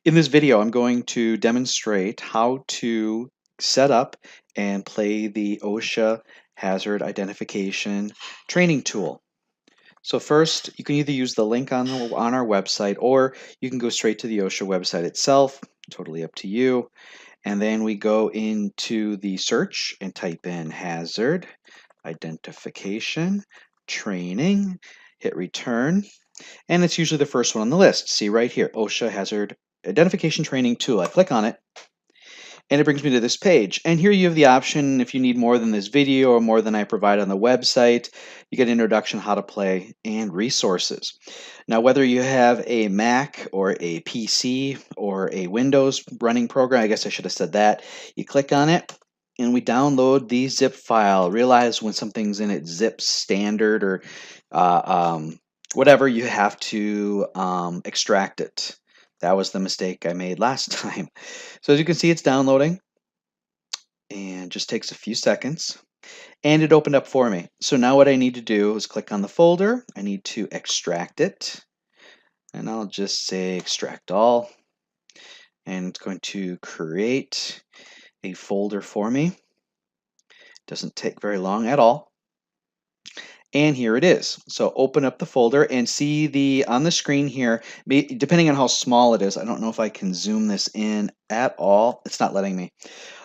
In this video, I'm going to demonstrate how to set up and play the OSHA hazard identification training tool. So first, you can either use the link on our website, or you can go straight to the OSHA website itself, totally up to you. And then we go into the search and type in hazard identification training, hit return, and it's usually the first one on the list. See right here, OSHA hazard identification training tool. I click on it and it brings me to this page. And here you have the option, if you need more than this video or more than I provide on the website, you get introduction, how to play, and resources. Now, whether you have a Mac or a PC or a Windows running program, I guess I should have said that, you click on it and we download the zip file. Realize when something's in its zip standard or whatever, you have to extract it. That was the mistake I made last time. So as you can see, it's downloading and just takes a few seconds. And it opened up for me. So now what I need to do is click on the folder. I need to extract it. And I'll just say extract all. And it's going to create a folder for me. Doesn't take very long at all. And here it is. So open up the folder and see on the screen here, depending on how small it is, I don't know if I can zoom this in at all. It's not letting me.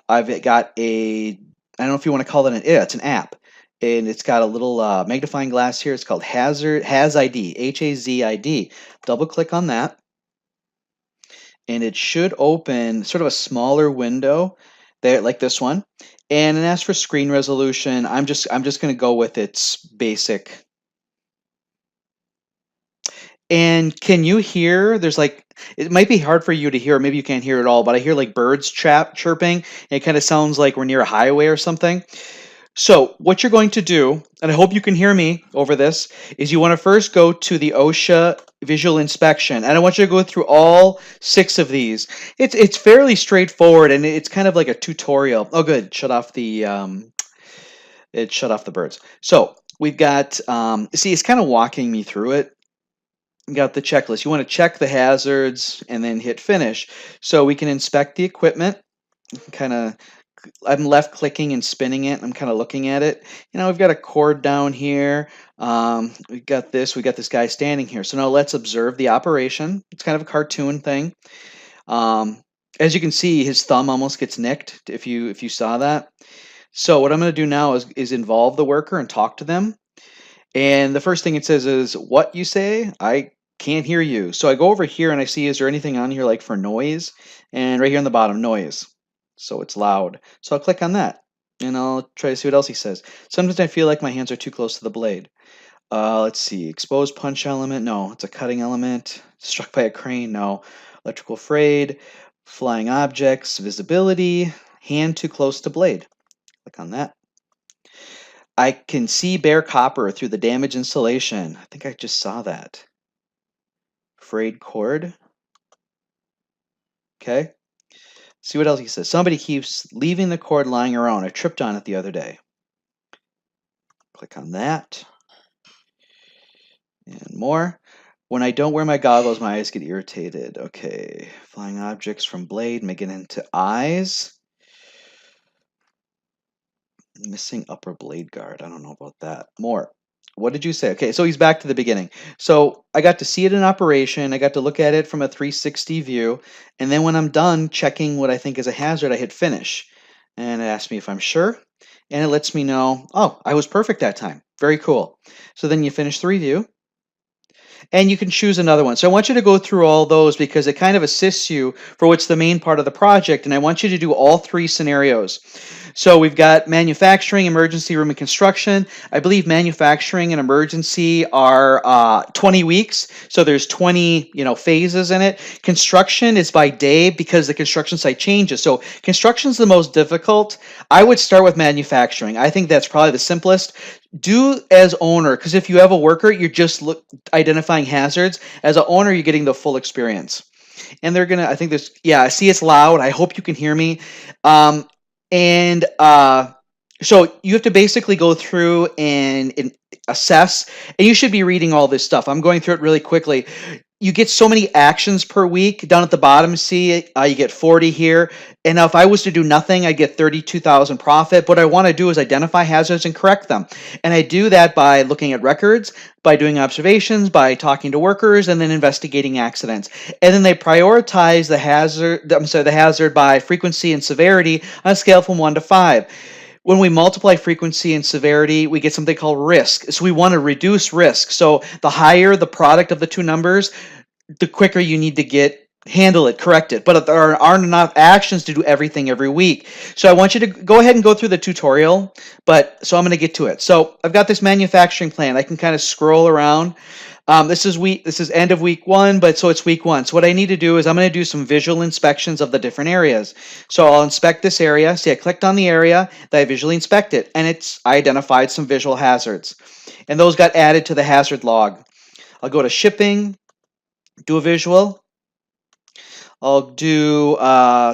I've got I don't know if you want to call it it's an app. And it's got a little magnifying glass here. It's called HazID, H-A-Z-I-D. Double click on that. And it should open sort of a smaller window there, like this one. And it asks for screen resolution. I'm just going to go with its basic. And can you hear? It might be hard for you to hear. Maybe you can't hear it all, but I hear like birds chirping. And it kind of sounds like we're near a highway or something. So what you're going to do, and I hope you can hear me over this, is you want to first go to the OSHA visual inspection, and I want you to go through all 6 of these. It's fairly straightforward, and it's kind of like a tutorial. Oh, good, it shut off the birds. So we've got, see, it's kind of walking me through it. You got the checklist. You want to check the hazards and then hit finish, so we can inspect the equipment. I'm left clicking and spinning it. I'm kind of looking at it. We've got a cord down here. We got this guy standing here. So now let's observe the operation. It's kind of a cartoon thing. As you can see, his thumb almost gets nicked if you saw that. So what I'm going to do now is involve the worker and talk to them. And the first thing it says is, what you say? I can't hear you. So I go over here and I see, is there anything on here like for noise? And right here on the bottom, noise. So it's loud. So I'll click on that and I'll try to see what else he says. Sometimes I feel like my hands are too close to the blade. Let's see. Exposed punch element. No, it's a cutting element. Struck by a crane. No. Electrical frayed. Flying objects. Visibility. Hand too close to blade. Click on that. I can see bare copper through the damaged insulation. I think I just saw that. Frayed cord. Okay. See what else he says. Somebody keeps leaving the cord lying around. I tripped on it the other day. Click on that. And more. When I don't wear my goggles, my eyes get irritated. Okay. Flying objects from blade, make it into eyes. Missing upper blade guard. I don't know about that. More. What did you say? Okay, so he's back to the beginning. So I got to see it in operation. I got to look at it from a 360 view. And then when I'm done checking what I think is a hazard, I hit finish. And it asks me if I'm sure. And it lets me know, oh, I was perfect that time. Very cool. So then you finish the review. And you can choose another one. So I want you to go through all those because it kind of assists you for what's the main part of the project. And I want you to do all 3 scenarios. So we've got manufacturing, emergency room, and construction. I believe manufacturing and emergency are 20 weeks. So there's 20, phases in it. Construction is by day because the construction site changes. So construction is the most difficult. I would start with manufacturing. I think that's probably the simplest. Do as owner, because if you have a worker, you're just identifying hazards. As an owner, you're getting the full experience. And they're gonna, I think this, yeah, see, it's loud. I hope you can hear me. So you have to basically go through and assess, and you should be reading all this stuff. I'm going through it really quickly. you get so many actions per week. Down at the bottom, see, you get 40 here. And now if I was to do nothing, I get 32,000 profit. What I want to do is identify hazards and correct them. And I do that by looking at records, by doing observations, by talking to workers, and then investigating accidents. And then they prioritize the hazard by frequency and severity on a scale from 1 to 5. When we multiply frequency and severity, we get something called risk. So we want to reduce risk. So the higher the product of the two numbers, the quicker you need to handle it, correct it. But there aren't enough actions to do everything every week. So I want you to go ahead and go through the tutorial, so I'm going to get to it. So I've got this manufacturing plan. I can kind of scroll around. This is end of week 1, but so it's week 1. So what I need to do is I'm going to do some visual inspections of the different areas. So I'll inspect this area. See, I clicked on the area that I visually inspected, and I identified some visual hazards. And those got added to the hazard log. I'll go to shipping, do a visual. I'll do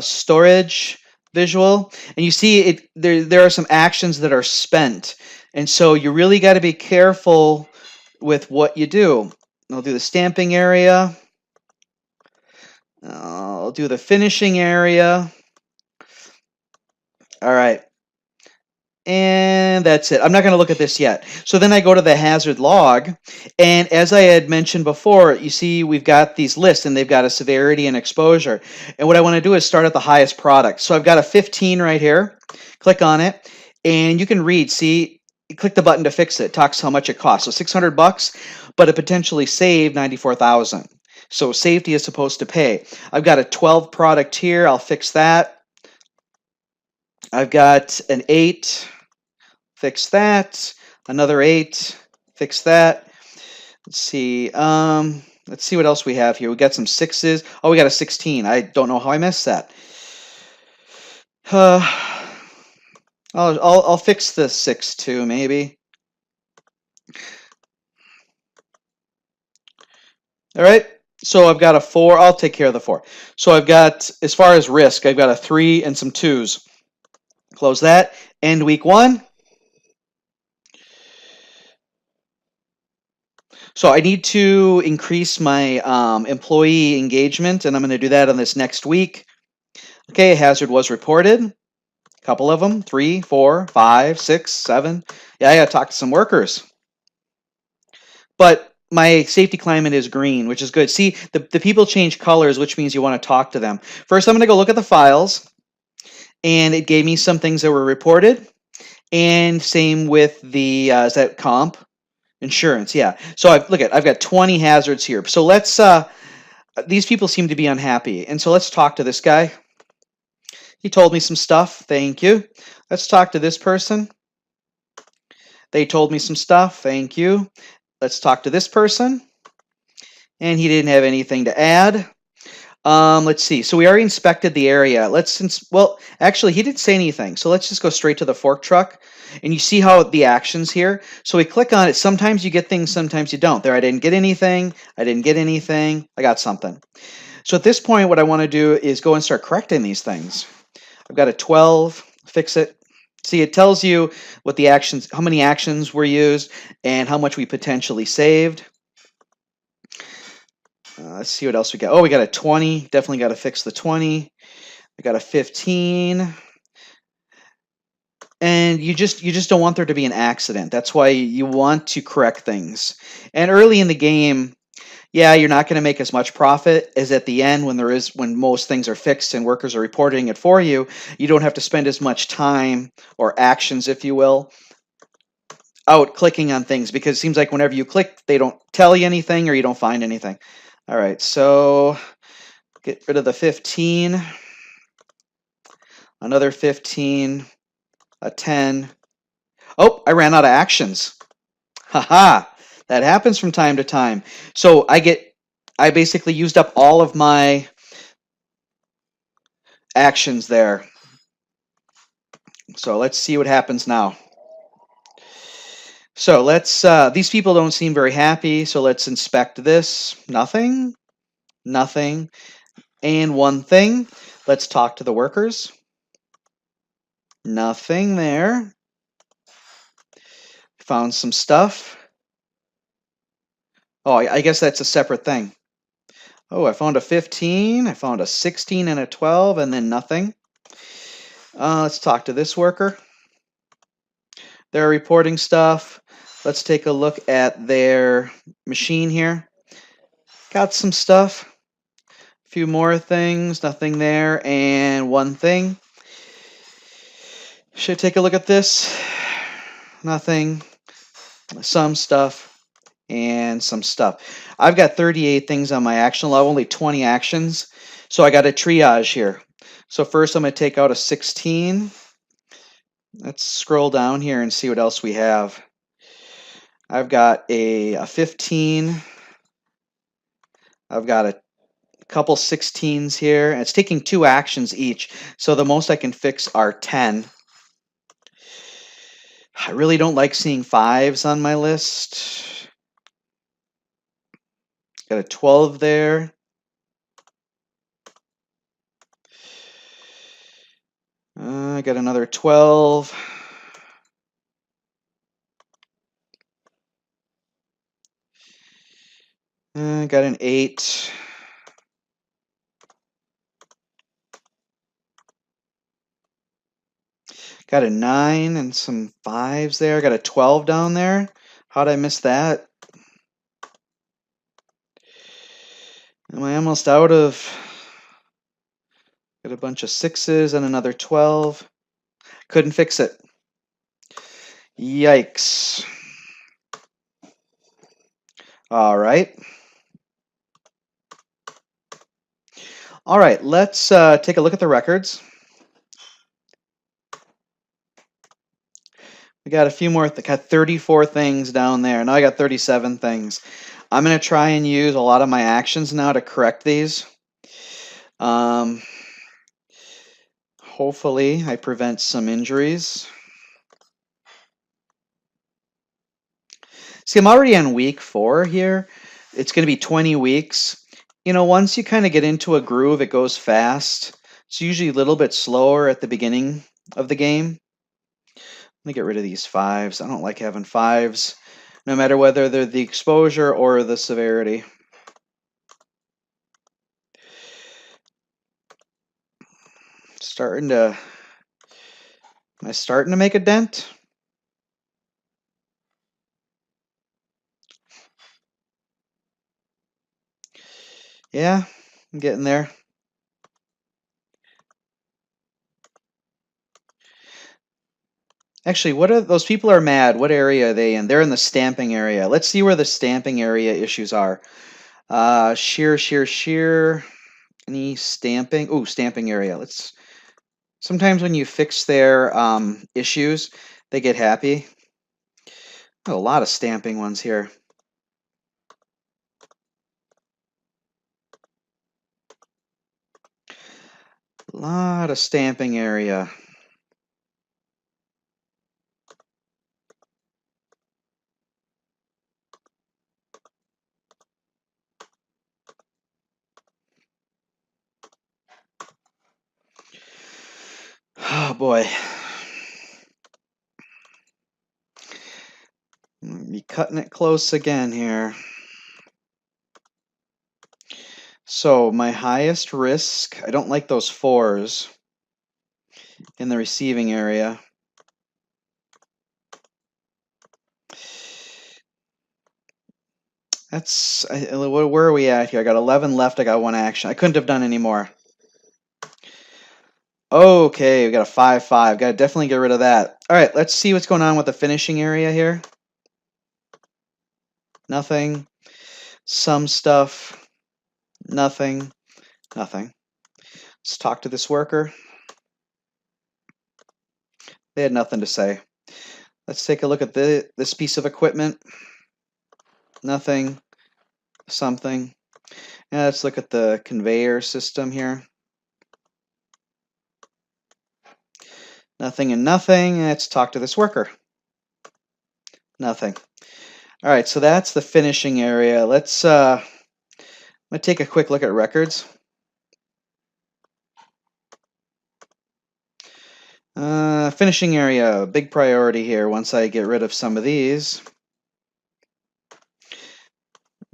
storage visual, and you see there are some actions that are spent, and so you really got to be careful with what you do. I'll do the stamping area. I'll do the finishing area. All right. And that's it. I'm not going to look at this yet. So then I go to the hazard log, and as I had mentioned before, you see we've got these lists, and they've got a severity and exposure. And what I want to do is start at the highest product. So I've got a 15 right here. Click on it, and you can read. See, click the button to fix it. It talks how much it costs. So 600 bucks, but it potentially saved 94,000. So safety is supposed to pay. I've got a 12 product here. I'll fix that. I've got an 8. Fix that. Another 8. Fix that. Let's see. Let's see what else we have here. We got some 6s. Oh, we got a 16. I don't know how I missed that. I'll fix the 6 too, maybe. All right. So I've got a 4. I'll take care of the 4. So I've got, as far as risk, I've got a 3 and some 2s. Close that. End week 1. So I need to increase my employee engagement, and I'm going to do that on this next week. Okay, a hazard was reported. A couple of them, 3, 4, 5, 6, 7. Yeah, I got to talk to some workers. But my safety climate is green, which is good. See, the people change colors, which means you want to talk to them. First, I'm going to go look at the files, and it gave me some things that were reported, and same with the, is that comp? Insurance, yeah. So I've got 20 hazards here. So let's, these people seem to be unhappy, and so let's talk to this guy. He told me some stuff, thank you. Let's talk to this person. They told me some stuff, thank you. Let's talk to this person. And he didn't have anything to add. Let's see. So we already inspected the area. Well, actually, he didn't say anything. So let's just go straight to the fork truck. And you see how the actions here. So we click on it. Sometimes you get things, sometimes you don't. There, I didn't get anything. I didn't get anything. I got something. So at this point, what I want to do is go and start correcting these things. I've got a 12. Fix it. See, it tells you what the actions, how many actions were used, and how much we potentially saved. Let's see what else we got. Oh, we got a 20. Definitely got to fix the 20. We got a 15. And you just don't want there to be an accident. That's why you want to correct things. And early in the game, yeah, you're not going to make as much profit as at the end when most things are fixed and workers are reporting it for you. You don't have to spend as much time or actions, if you will, out clicking on things, because it seems like whenever you click, they don't tell you anything or you don't find anything. All right, so get rid of the 15, another 15, a 10. Oh, I ran out of actions. Haha, that happens from time to time. So I basically used up all of my actions there. So let's see what happens now. So these people don't seem very happy, so let's inspect this. Nothing, nothing, and one thing. Let's talk to the workers. Nothing there. Found some stuff. Oh, I guess that's a separate thing. Oh, I found a 15, I found a 16 and a 12, and then nothing. Let's talk to this worker. They're reporting stuff. Let's take a look at their machine here. Got some stuff. A few more things, nothing there, and one thing. Should I take a look at this? Nothing. Some stuff and some stuff. I've got 38 things on my action level, only 20 actions. So I got a triage here. So first I'm going to take out a 16. Let's scroll down here and see what else we have. I've got a 15. I've got a couple 16s here. And it's taking 2 actions each. So the most I can fix are 10. I really don't like seeing 5s on my list. Got a 12 there. I got another 12. Got an 8. Got a 9 and some 5s there. Got a 12 down there. How'd I miss that? Am I almost out of... Got a bunch of 6s and another 12. Couldn't fix it. Yikes. All right. All right, let's take a look at the records. We got a few more, got 34 things down there. Now I got 37 things. I'm going to try and use a lot of my actions now to correct these. Hopefully I prevent some injuries. See, I'm already on week 4 here. It's going to be 20 weeks. You know, once you kind of get into a groove, it goes fast. It's usually a little bit slower at the beginning of the game. Let me get rid of these 5s. I don't like having 5s, no matter whether they're the exposure or the severity. Am I starting to make a dent? Yeah, I'm getting there. Actually, what are those people are mad? What area are they in? They're in the stamping area. Let's see where the stamping area issues are. Shear. Any stamping? Ooh, stamping area. Let's. Sometimes when you fix their issues, they get happy. A lot of stamping ones here. A lot of stamping area. Oh boy. Be cutting it close again here. So my highest risk, I don't like those 4s in the receiving area. That's, where are we at here? I got 11 left, I got 1 action. I couldn't have done any more. Okay, we got a 5-5. Got to definitely get rid of that. All right, let's see what's going on with the finishing area here. Nothing. Some stuff. Nothing. Nothing. Let's talk to this worker. They had nothing to say. Let's take a look at this piece of equipment. Nothing. Something. And let's look at the conveyor system here. Nothing and nothing. Let's talk to this worker. Nothing. All right, so that's the finishing area. Let's take a quick look at records. Finishing area, big priority here once I get rid of some of these.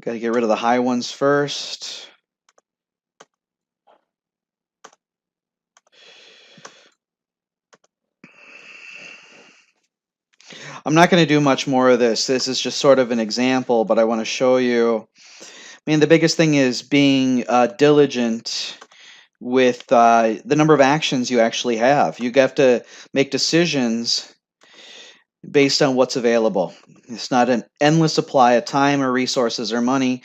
Got to get rid of the high ones first. I'm not going to do much more of this. This is just sort of an example, but I want to show you. I mean, the biggest thing is being diligent with the number of actions you actually have. You have to make decisions based on what's available. It's not an endless supply of time or resources or money.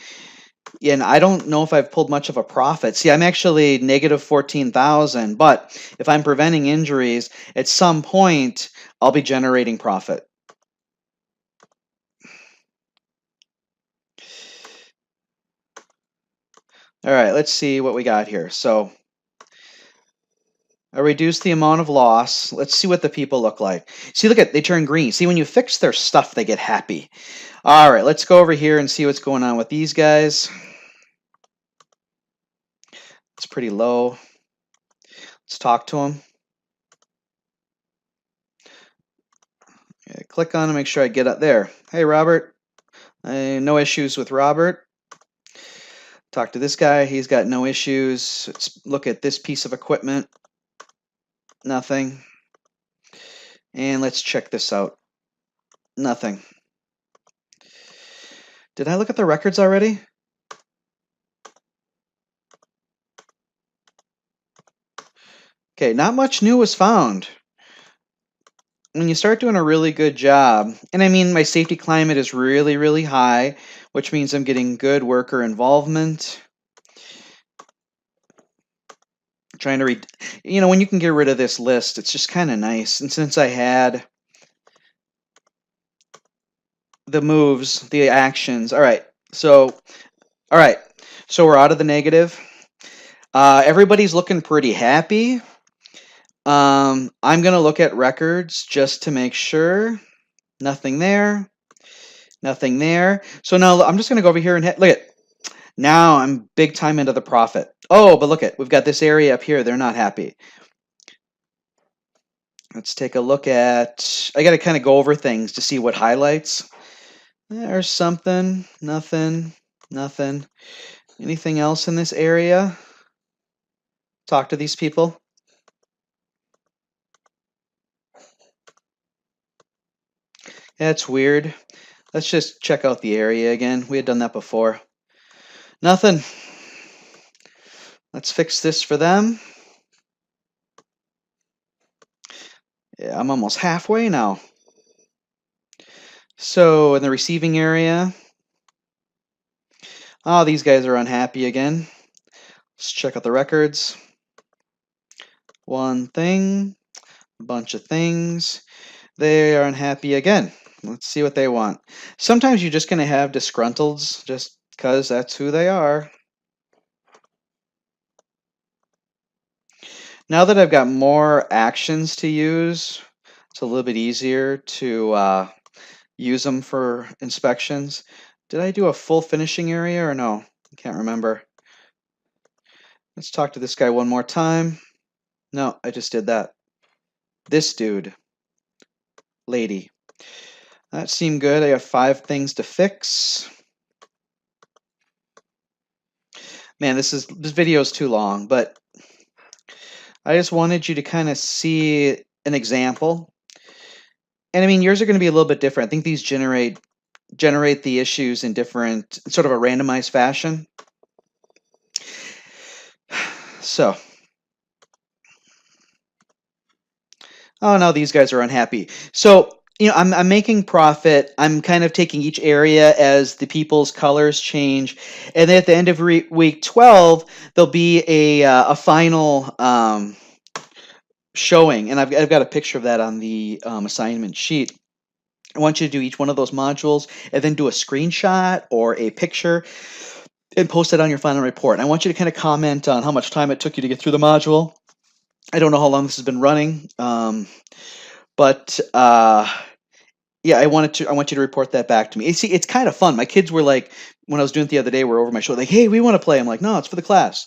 And I don't know if I've pulled much of a profit. See, I'm actually negative 14,000, but if I'm preventing injuries, at some point I'll be generating profit. All right, let's see what we got here. So I reduced the amount of loss. Let's see what the people look like. See, look at, they turn green. See, when you fix their stuff, they get happy. All right, let's go over here and see what's going on with these guys. It's pretty low. Let's talk to them. Okay, click on to make sure I get up there. Hey, Robert. No issues with Robert. Talk to this guy. He's got no issues. Let's look at this piece of equipment. Nothing. And let's check this out. Nothing. Did I look at the records already? Okay, not much new was found. When you start doing a really good job, and I mean my safety climate is really, really high, which means I'm getting good worker involvement. Trying to read, when you can get rid of this list, it's just kind of nice. And since I had the moves, the actions, all right, so we're out of the negative. Everybody's looking pretty happy. I'm gonna look at records just to make sure. Nothing there. Nothing there. So now I'm just gonna go over here and look at. Now I'm big time into the profit. Oh, but look at, we've got this area up here. They're not happy. Let's take a look at, I got to kind of go over things to see what highlights. There's something, nothing, nothing. Anything else in this area? Talk to these people. That's weird. Let's just check out the area again. We had done that before. Nothing. Let's fix this for them. Yeah, I'm almost halfway now. So in the receiving area, oh, these guys are unhappy again. Let's check out the records. One thing, a bunch of things. They are unhappy again. Let's see what they want. Sometimes you're just going to have disgruntles just because that's who they are. Now that I've got more actions to use, it's a little bit easier to use them for inspections. Did I do a full finishing area or no? I can't remember. Let's talk to this guy one more time. No, I just did that. This dude. Lady. That seemed good. I have 5 things to fix. Man, this video is too long, but I just wanted you to kind of see an example. And I mean, yours are going to be a little bit different. I think these generate the issues in different, sort of a randomized fashion. So, oh, now these guys are unhappy. So, I'm making profit. I'm kind of taking each area as the people's colors change. And then at the end of week 12, there'll be a final showing. And I've got a picture of that on the assignment sheet. I want you to do each one of those modules and then do a screenshot or a picture and post it on your final report. And I want you to kind of comment on how much time it took you to get through the module. I don't know how long this has been running, but yeah, I want you to report that back to me. See, it's kind of fun. My kids were like, when I was doing it the other day, were over my shoulder, like, "Hey, we want to play." I'm like, "No, it's for the class.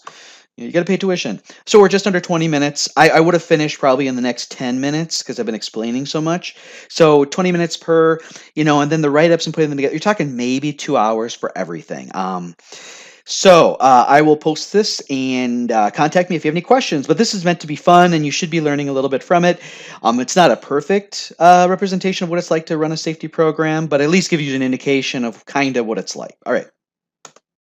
You got to pay tuition." So we're just under 20 minutes. I would have finished probably in the next 10 minutes because I've been explaining so much. So 20 minutes per, and then the write-ups and putting them together. You're talking maybe 2 hours for everything. So I will post this and contact me if you have any questions. But this is meant to be fun, and you should be learning a little bit from it. It's not a perfect representation of what it's like to run a safety program, but at least give you an indication of kind of what it's like. All right.